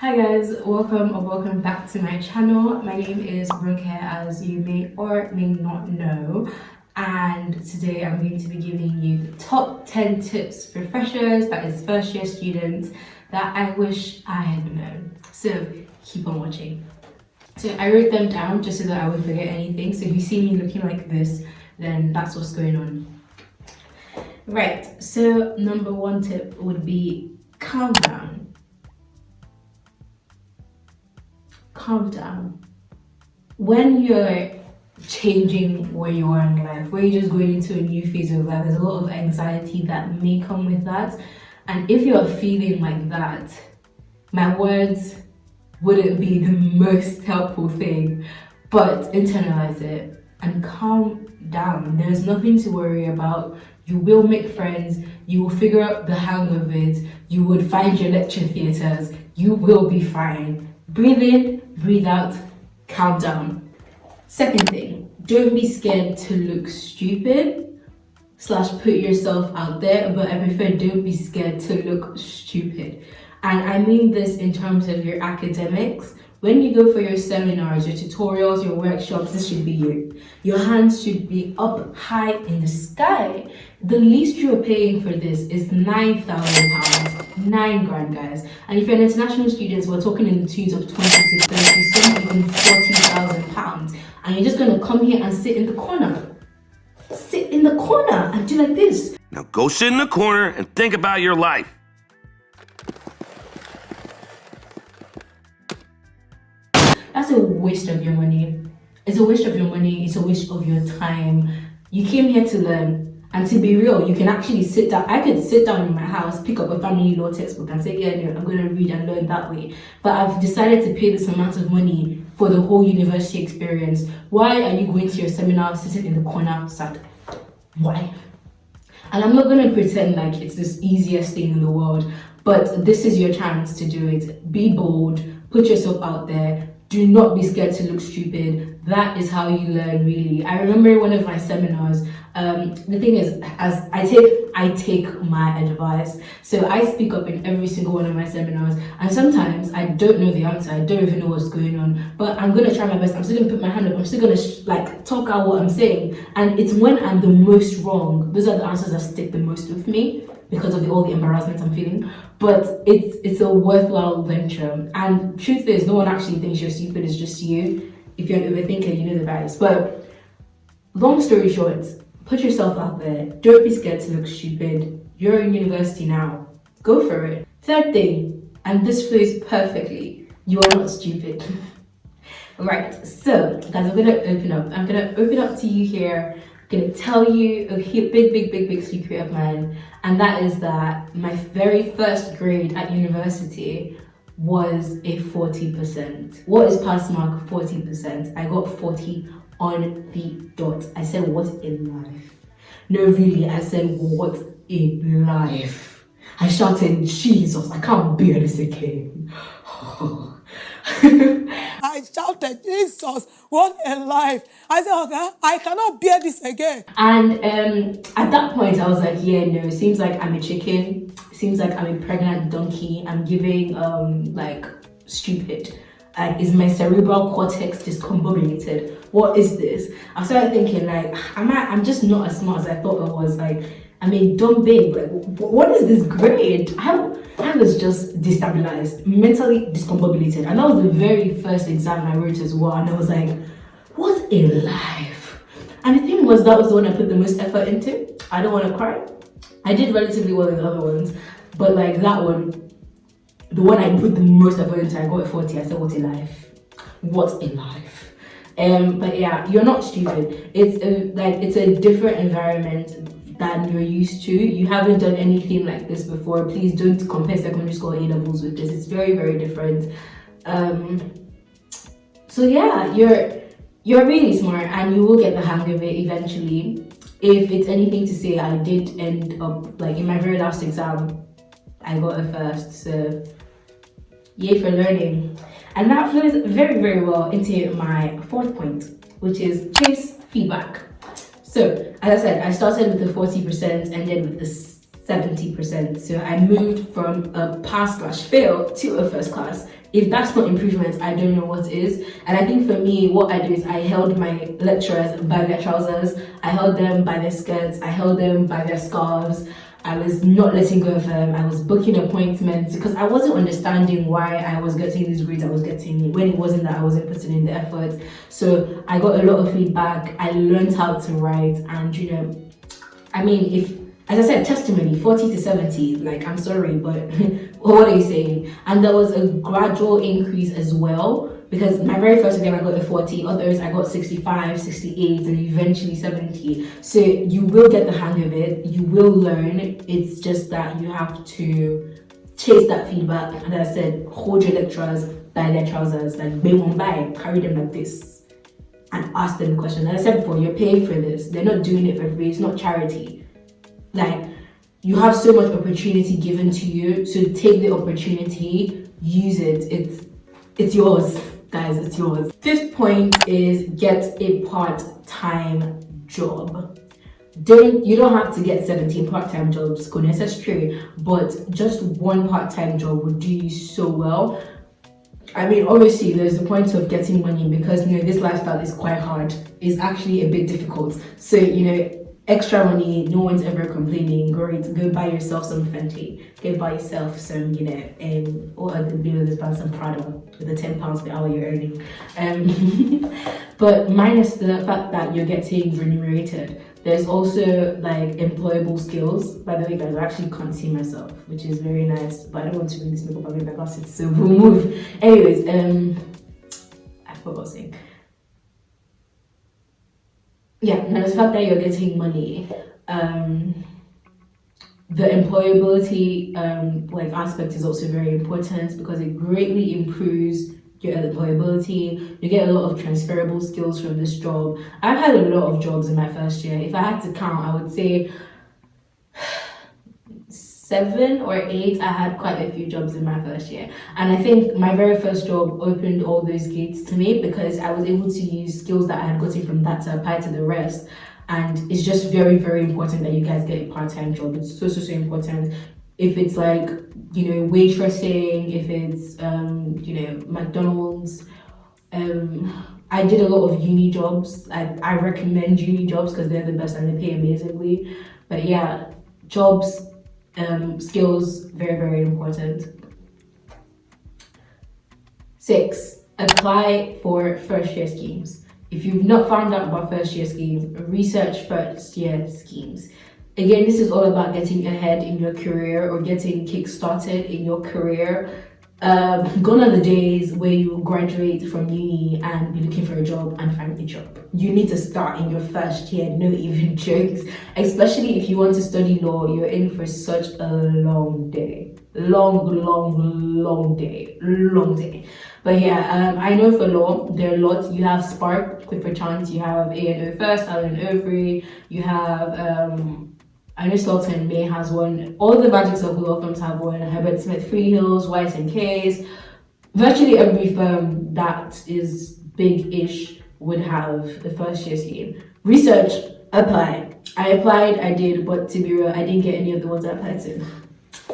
Hi guys, welcome back to my channel. My name is Brooke, as you may or may not know, and today I'm going to be giving you the top 10 tips for freshers, that is first year students, that I wish I had known. So keep on watching. So I wrote them down just so that I wouldn't forget anything. So if you see me looking like this, then that's what's going on. Right, so number one tip would be calm down. Calm down. When you're changing where you are in life, where you're just going into a new phase of life, there's a lot of anxiety that may come with that. And if you're feeling like that, my words wouldn't be the most helpful thing, but internalize it and calm down. There's nothing to worry about. You will make friends, you will figure out the hang of it, you would find your lecture theatres, you will be fine. Breathe in, breathe out, calm down. Second thing, don't be scared to look stupid / put yourself out there, but I prefer don't be scared to look stupid. And I mean this in terms of your academics. When you go for your seminars, your tutorials, your workshops, this should be you. Your hands should be up high in the sky. The least you're paying for this is £9,000, 9 grand, guys. And if you're an international student, we're talking in the twos of 20 to 30, some even £40,000. And you're just gonna come here and sit in the corner. Sit in the corner and do like this. Now go sit in the corner and think about your life. That's a waste of your money. It's a waste of your money. It's a waste of your time. You came here to learn. And to be real, you can actually sit down. I could sit down in my house, pick up a family law textbook and say, yeah, no, I'm going to read and learn that way. But I've decided to pay this amount of money for the whole university experience. Why are you going to your seminar, sitting in the corner, sat? Why? And I'm not going to pretend like it's this easiest thing in the world, but this is your chance to do it. Be bold, put yourself out there. Do not be scared to look stupid. That is how you learn, really. I remember one of my seminars. The thing is, as I take my advice. So I speak up in every single one of my seminars, and sometimes I don't know the answer. I don't even know what's going on, but I'm gonna try my best. I'm still gonna put my hand up. I'm still gonna talk out what I'm saying. And it's when I'm the most wrong, those are the answers that stick the most with me because of all the embarrassment I'm feeling. But it's a worthwhile venture. And truth is, no one actually thinks you're stupid. It's just you. If you're an overthinker, you know the vibes. But long story short, put yourself out there. Don't be scared to look stupid. You're in university now. Go for it. Third thing, and this flows perfectly, you are not stupid. Right, so guys, I'm gonna open up to you here. I'm gonna tell you a big secret of mine, and that is that my very first grade at university was a 40%. What is pass mark? 40%. I got 40 on the dot. I said, what in life? No, really, I said, what in life? I shouted, Jesus, I can't bear this again. I shouted, Jesus, what in life? I said, okay, I cannot bear this again. And at that point, I was like, yeah, no, it seems like I'm a chicken. It seems like I'm a pregnant donkey. I'm giving, stupid. Is my cerebral cortex discombobulated? What is this? I started thinking, like, I'm just not as smart as I thought I was. Like, I'm a dumb babe. Like, what is this grade? I was just destabilized, mentally discombobulated. And that was the very first exam I wrote as well. And I was like, what in life? And the thing was, that was the one I put the most effort into. I don't want to cry. I did relatively well in the other ones, but like that one, the one I put the most effort into, I got a 40. I said, what in life? What in life? But yeah, you're not stupid. It's a different environment than you're used to. You haven't done anything like this before. Please don't compare secondary school A-levels with this. It's very, very different. So yeah, you're really smart and you will get the hang of it eventually. If it's anything to say, I did end up, like in my very last exam, I got a first, so yay for learning. And that flows very, very well into my fourth point, which is chase feedback. So, as I said, I started with the 40%, ended with the 70%. So I moved from a pass/fail to a first class. If that's not improvement, I don't know what is. And I think for me, what I do is I held my lecturers by their trousers, I held them by their skirts, I held them by their scarves. I was not letting go of them. I was booking appointments because I wasn't understanding why I was getting these grades I was getting when it wasn't that I wasn't putting in the effort. So I got a lot of feedback. I learned how to write, and I mean, if, as I said, testimony 40 to 70, like, I'm sorry, but what are you saying? And there was a gradual increase as well, because my very first exam I got a 40, others I got 65, 68, and eventually 70. So you will get the hang of it, you will learn. It's just that you have to chase that feedback, and as I said, hold your lecturers by their trousers, like they won't buy, carry them like this, and ask them questions. As I said before, you're paying for this, they're not doing it for free, it's not charity. Like, you have so much opportunity given to you, so take the opportunity, use it. It's yours, guys, it's yours. Fifth point is get a part-time job. You don't have to get 17 part-time jobs, goodness, that's true, but just one part-time job would do you so well. I mean, obviously there's the point of getting money, because this lifestyle is quite hard, it's actually a bit difficult. So extra money, no one's ever complaining. Great, go buy yourself some Fenty, go buy yourself some, what are the this brand, some Prada with the £10 per hour you're earning. But minus the fact that you're getting remunerated, there's also like employable skills. By the way, guys, I actually can't see myself, which is very nice, but I don't want to really smoke up my glasses, so we'll move. Anyways, I forgot what I was saying. Yeah, and the fact that you're getting money, the employability aspect is also very important, because it greatly improves your employability. You get a lot of transferable skills from this job. I've had a lot of jobs in my first year. If I had to count, I would say 7 or 8. I had quite a few jobs in my first year, and I think my very first job opened all those gates to me, because I was able to use skills that I had gotten from that to apply to the rest. And it's just very, very important that you guys get a part-time job. It's so important. If it's like waitressing, if it's McDonald's, I did a lot of uni jobs. I recommend uni jobs because they're the best and they pay amazingly. But yeah, jobs, skills, very, very important. 6, apply for first year schemes. If you've not found out about first year schemes, research first year schemes. Again, this is all about getting ahead in your career or getting kick-started in your career. Gone are the days where you graduate from uni and be looking for a job and find a job. You need to start in your first year, no even jokes. Especially if you want to study law, you're in for such a long day. Long day. But yeah, I know for law, there are lots. You have Spark, Clifford Chance, you have A&O First, Allen Overy, you have, I know Sultan May has one. All the Magic Circle law firms have one. Herbert Smith Freehills, White and Case. Virtually every firm that is big-ish would have the first year scheme. Research, apply. I applied, I did, but to be real, I didn't get any of the ones I applied to.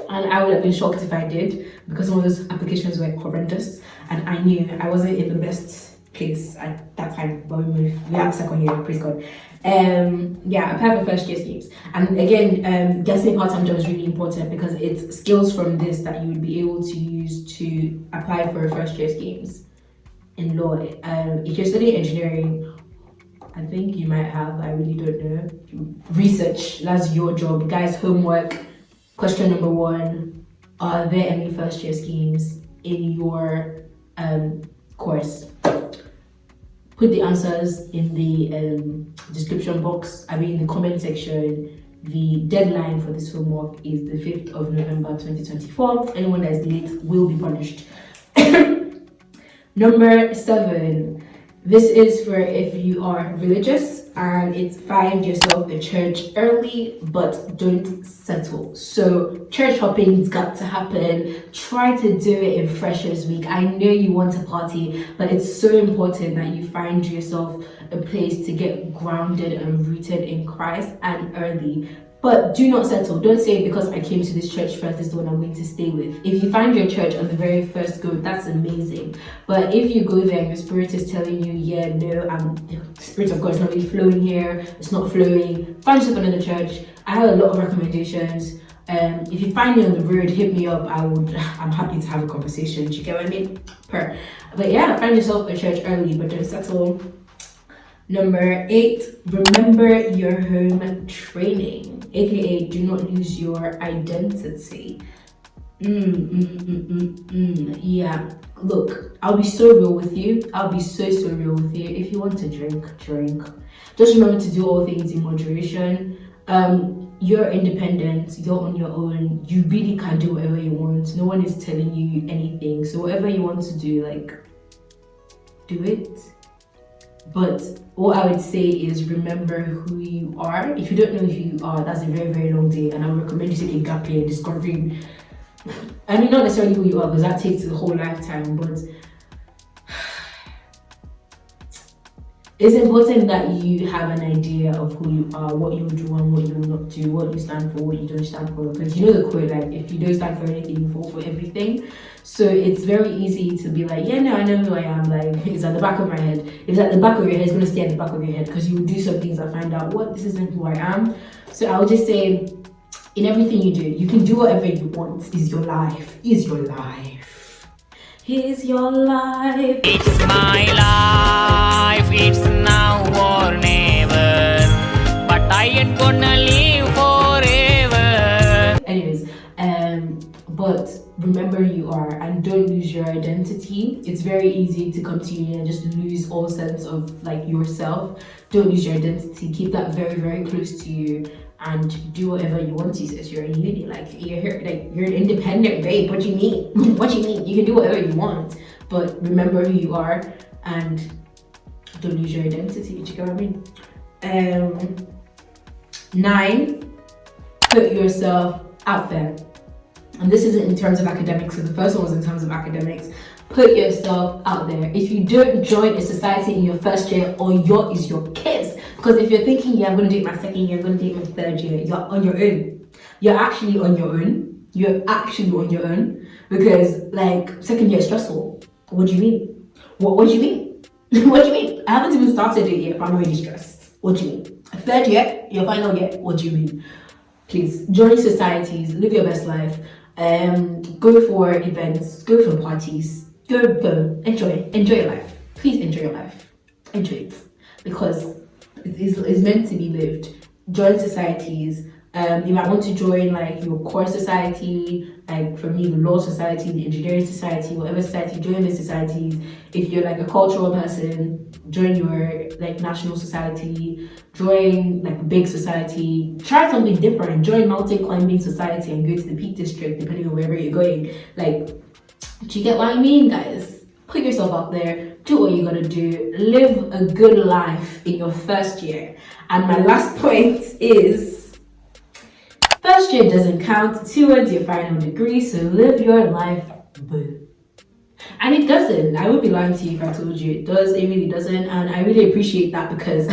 And I would have been shocked if I did, because some of those applications were horrendous, and I knew I wasn't in the best place at that time. But we have second year, praise God. Yeah, apply for first year schemes. And again, getting a part-time job is really important, because it's skills from this that you would be able to use to apply for first year schemes in law. If you're studying engineering, I think you might have, I really don't know. Research, that's your job. Guys, homework. Question number 1, are there any first year schemes in your course? Put the answers in the description box, in the comment section. The deadline for this homework is the 5th of November 2024. Anyone that is late will be punished. Number 7, this is for if you are religious, and it's find yourself a church early, but don't settle. So church hopping's got to happen. Try to do it in Freshers Week. I know you want to party, but it's so important that you find yourself a place to get grounded and rooted in Christ, and early. But do not settle. Don't say because I came to this church first, this is the one I'm going to stay with. If you find your church on the very first go, that's amazing. But if you go there and your spirit is telling you, yeah, no, the spirit of God is not really flowing here, it's not flowing, find yourself another church. I have a lot of recommendations. If you find me on the road, hit me up. I'm happy to have a conversation. Do you get what I mean? But yeah, find yourself a church early, but don't settle. Number 8, remember your home training, aka do not lose your identity. Yeah, look, I'll be so real with you. I'll be so real with you. If you want to drink. Just remember to do all things in moderation. You're independent, you're on your own, you really can do whatever you want. No one is telling you anything. So whatever you want to do, like, do it. But what I would say is remember who you are. If you don't know who you are, that's a very, very long day. And I would recommend you take a gap year discovering, I mean, not necessarily who you are, because that takes a whole lifetime, but it's important that you have an idea of who you are, what you do and what you will not do, what you stand for, what you don't stand for. Because you know the quote, like, if you don't stand for anything, you fall for everything. So it's very easy to be like, yeah, no, I know who I am. Like, it's at the back of my head. If it's at the back of your head, it's going to stay at the back of your head, because you will do some things and find out, what, this isn't who I am. So I would just say, in everything you do, you can do whatever you want. Is your life. Is your life. Here's your life. It's my life, it's now or never. But I ain't gonna live forever. Anyways, but remember who you are and don't lose your identity. It's very easy to come to uni and just lose all sense of like yourself. Don't lose your identity. Keep that very, very close to you and do whatever you want to. Since you're in uni, like you're here, like you're an independent babe. What do you mean? What do you mean? You can do whatever you want, but remember who you are and don't lose your identity. Do you get what I mean? 9, put yourself out there. And this isn't in terms of academics, so the first one was in terms of academics. Put yourself out there. If you don't join a society in your first year, or your is your kiss. Because if you're thinking, yeah, I'm going to do it my second year, I'm going to do it my third year, you're on your own. You're actually on your own. You're actually on your own. Because, like, second year is stressful. What do you mean? What do you mean? What do you mean? I haven't even started it yet, but I'm already stressed. What do you mean? Third year, your final year, what do you mean? Please, join societies, live your best life. Go for events, go for parties, go, enjoy your life. Please enjoy your life. Enjoy it. Because it's meant to be lived. Join societies. You might want to join like your core society, like for me, the law society, the engineering society, whatever society, join the societies. If you're like a cultural person, join your like national society, join like a big society, try something different, join mountain climbing society and go to the Peak District, depending on wherever you're going. Like, do you get what I mean, guys? Put yourself out there, do what you gotta do, live a good life in your first year. And my last point is, first year doesn't count towards your final degree, so live your life, boo. And it doesn't. I would be lying to you if I told you it does. It really doesn't, and I really appreciate that, because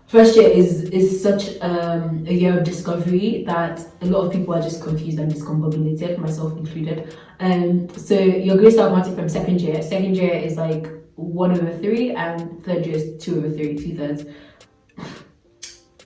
first year is such a year of discovery that a lot of people are just confused and discombobulated, myself included. So you're going to start counting from second year. Second year is like 1/3, and third year is 2/3, 2/3.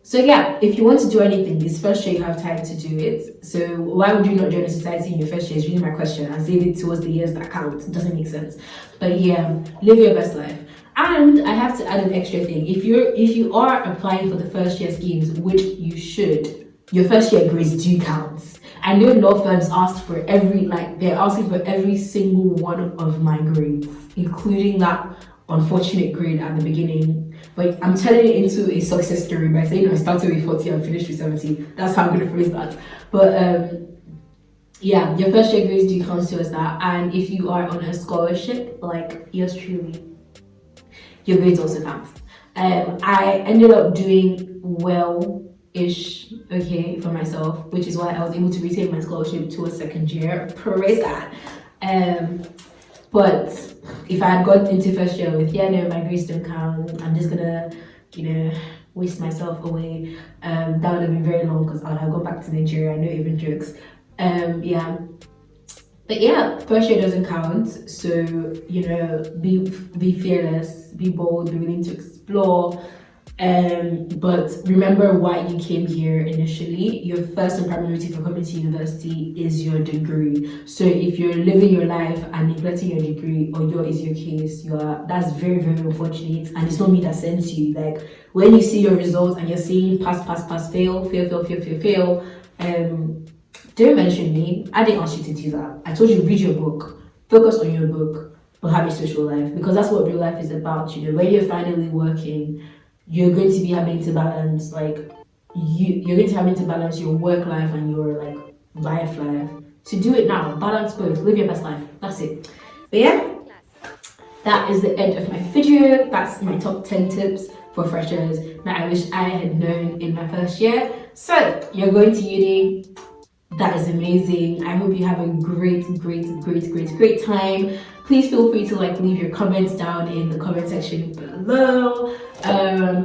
So yeah, if you want to do anything this first year, you have time to do it. So why would you not join a society in your first year is really my question, and save it towards the years that count. It doesn't make sense. But yeah, live your best life. And I have to add an extra thing. If you are applying for the first year schemes, which you should, your first year grades do count. I know law firms ask for they're asking for every single one of my grades, including that unfortunate grade at the beginning. But I'm turning it into a success story by saying I started with 40 and finished with 70. That's how I'm going to phrase that. But yeah, your first year grades do count towards that. And if you are on a scholarship, like yours truly, your grades also count. I ended up doing well-ish, okay, for myself, which is why I was able to retain my scholarship to a second year. Praise God. But if I had got into first year with, yeah, no, my grades don't count, I'm just gonna, waste myself away. That would have been very long because I would have gone back to Nigeria. No even jokes. Yeah. But yeah, first year doesn't count. So, you know, be fearless, be bold, be willing to explore. But remember why you came here initially. Your first and primary motive for coming to university is your degree. So if you're living your life and neglecting your degree, or your is your case, that's very, very unfortunate. And it's not me that sends you. Like when you see your results and you're seeing pass, fail, don't mention me. I didn't ask you to do that. I told you read your book, focus on your book, but have a social life, because that's what real life is about. You know, when you're finally working, you're going to be having to balance you're going to having to balance your work life and your like life. So do it now. Balance both. Live your best life. That's it. But yeah, that is the end of my video. That's my top 10 tips for freshers that I wish I had known in my first year. So you're going to uni. That is amazing. I hope you have a great time. Please feel free to like leave your comments down in the comment section below.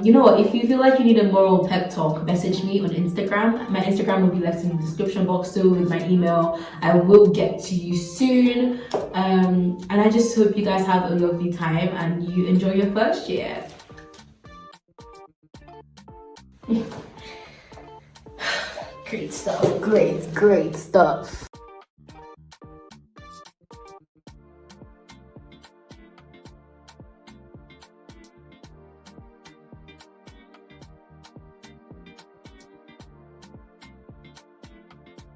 You know what, if you feel like you need a moral pep talk, message me on Instagram. My Instagram will be left in the description box, so with my email. I will get to you soon. And I just hope you guys have a lovely time and you enjoy your first year. Great stuff. Great stuff.